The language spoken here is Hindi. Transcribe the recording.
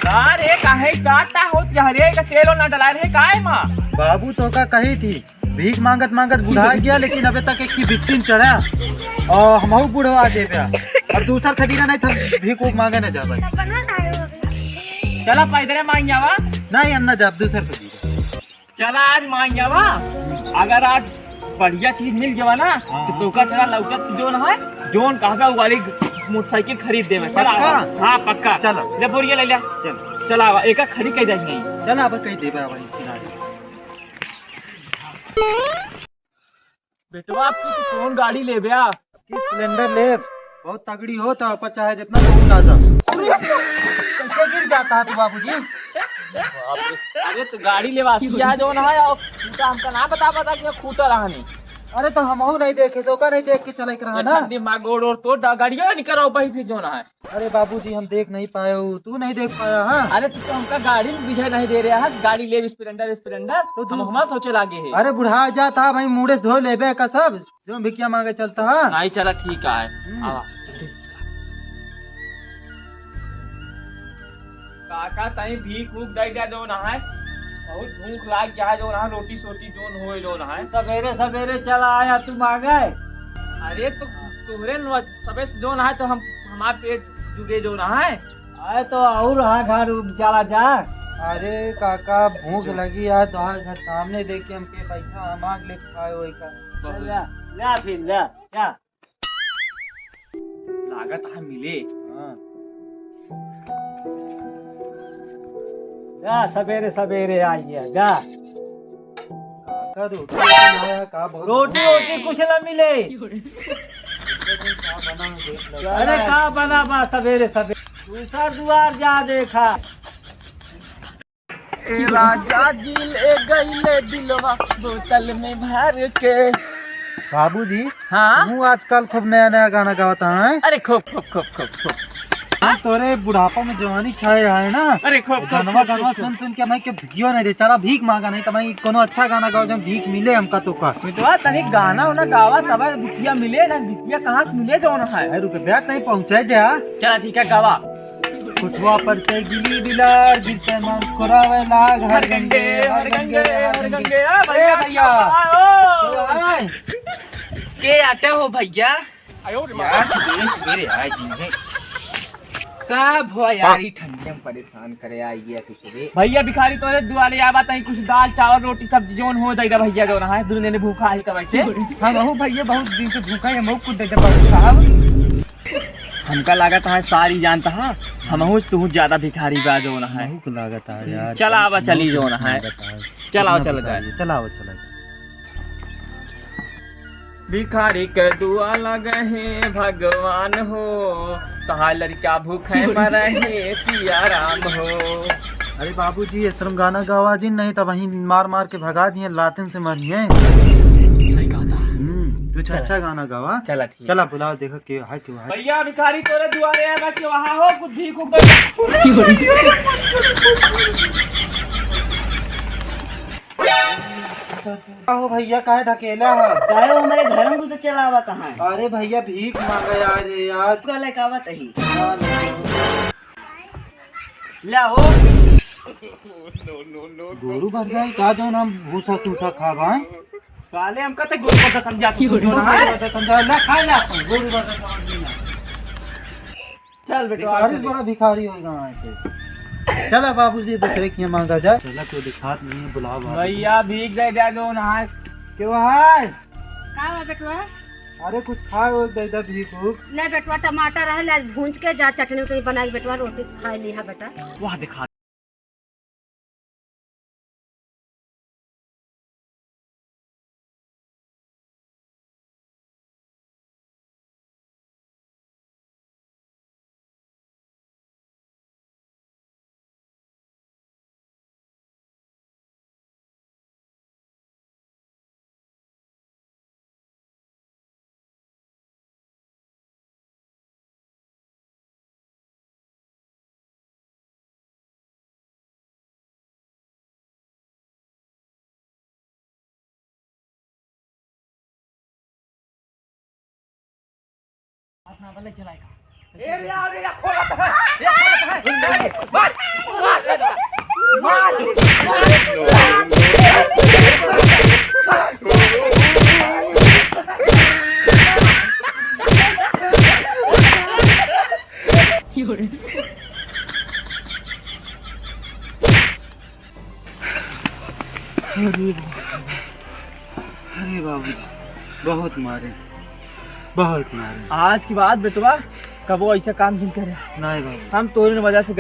अरे काहे डांटता हो हरे का तेल ना डला रे काहे मां बाबू तो का कही थी भीख मांगत मांगत बुढ़ा गया, लेकिन अबे तक एक की बित्तीन चढ़ा और हमहू बुढ़वा दे गया। अब दूसर खदीना नहीं था, भीख उख मांगे न जाबे। चला पैदल मांग जावा। नहीं हम न जाब दूसर खदीना। चला आज मांग जावा। अगर आज बढ़िया चीज मिल गया ना तो तोका चला लौकत जोन है जोन कहबे वाली मोटरसाइकिल खरीद देवे। चला हां पक्का चलो ले बोरिया ले ले। चल चला एक खरीद के जाई नहीं। चल अब कह देबे भाई किनारे। बेटवा आपकी तो कौन गाड़ी ले बया की स्प्लेंडर ले, बहुत तगड़ी हो तो अपन चाहे जितना तो उठा जा। कैसे गिर जाता है तू बाबूजी? अरे तो गाड़ी ले वासिया जो ना है और खूटा हमका ना बता कि खूटा रहा नहीं। अरे तो हमहू नहीं देखे, तो का नहीं देख के चले रहा ना। ठंडी मां गोड़ और तो गाड़िया निकल भाई फिर जो ना है। अरे बाबूजी हम देख नहीं पाए हो, तू नहीं देख पाया? हाँ अरे तो हमका गाड़ी में विजय नहीं दे रहा है, गाड़ी ले स्प्लेंडर तो हम हमारा सोचे लागे है। अरे बुढ़ा जा था भाई, मुड़े धो लेबे का सब जो भिकिया मांगे चलता है। नहीं चला ठीक है। काका तई भीख भूख दई दे जो ना है, बहुत भूख लाग गया है जो ना, रोटी सोटी जोन होए जो ना है। सवेरे सवेरे चला आया तू मांगे। अरे तो तुहरे सबे जो ना है तो हम हमारा पेट जुगे जो ना है। आए तो और हाँ घर चला जा। अरे काका भूख लगी है तो घर सामने देख के हमके पैसा मांग ले खाए वही का। ले फिर ले क्या लागत है मिले। हाँ जा सवेरे सवेरे आ गया जा। काका रोटी बनाया का बहुत रोटी वोटी कुछ न मिले। का बना देख लो। अरे का बना बा सवेरे सवेरे दूसरा द्वार जा देखा। ए राजा जी ले गईले दिलवा बोतल में भर के। बाबूजी हाँ तू आजकल खूब नया नया गाना गाता है। अरे खूब खूब खूब खूब खूब तोरे बुढ़ापा में जवानी छाए है ना। अरे खूब गानवा गानवा सुन सुन के मैं के भिगियो नहीं दे, चला भीख मांगा नहीं तो मैं कोनो अच्छा गाना गाओ जब भीख मिले हमका तो का। बेटवा तनी गाना उना गावा तब बिटिया मिले ना, बिटिया कहाँ से मिले जो ना है। रुके बैठ नहीं पहुँचे जा। चला ठीक है गावा। कुठवा पर से गिली बिलार गिरते मन कोरावे लाग हर गंगे हर गंगे हर गंगे। भैया भैया के आटे हो भैया यार मेरे आए दिन का भो यार ही ठंडे में परेशान करे आई है तुझे। भैया भिखारी तोरे दुआरे आवा तई कुछ दाल चावल रोटी सब्जी जोन हो जाएगा भैया जो ना है दुनिया ने भूखा है तब से हम हो भैया बहुत दिन से भूखा है, मुंह कुछ दे दे साहब। हमका लागत है सारी जानता है हम तू ज्यादा भिखारी बा जो ना है। भूख लागत है यार। चला आवा चली जो ना है। चलाओ चल गए चलाओ चला। भिखारी के दुआ लगे है भगवान हो, तहा लड़का भूखे मरे है सिया राम हो। अरे बाबूजी इस तरह गाना गावा जी नहीं तो वहीं मार मार के भगा दिए लातिन से मरिए। सही कहा था। कुछ अच्छा गाना गावा। चला ठीक चला बुलाओ देखो क्यों है क्यों है। भैया भिखारी तोरे दुआरे आवा के वहां हो कुछ भीख हो भैया काहे ढकेला है? काहे वो हमारे घर में घुस चला आवा कहाँ है? अरे भैया भीख मांगे यार यार। का लेके आवा तही ला हो। गोरू भर जाए का जो नाम भूसा सूसा खावा है। साले हमका तो गोरू का समझा जो ना है। समझा ना खाए ना गोरू भर चल बेटा भिखारी बड़ा भिखारी होगा ऐसे। चला बाबूजी दूसरे की मांगा जाए। चला कोई दिखात नहीं है, बुलाओ भैया भीख दे दे जो ना है। क्यों है? का हुआ बेटवा? अरे कुछ खाओ दे दे भीख भूख। ले बेटवा टमाटर है ले भूंज के जा चटनी उटनी बना के बेटवा रोटी से खा लिहा बेटा। वाह दिखा अरे बाबूजी बहुत मारे, बहुत मारे। आज की बात बेटवा कबो ऐसा काम नहीं करे। नहीं बाबू। हम तोरी वजह से गए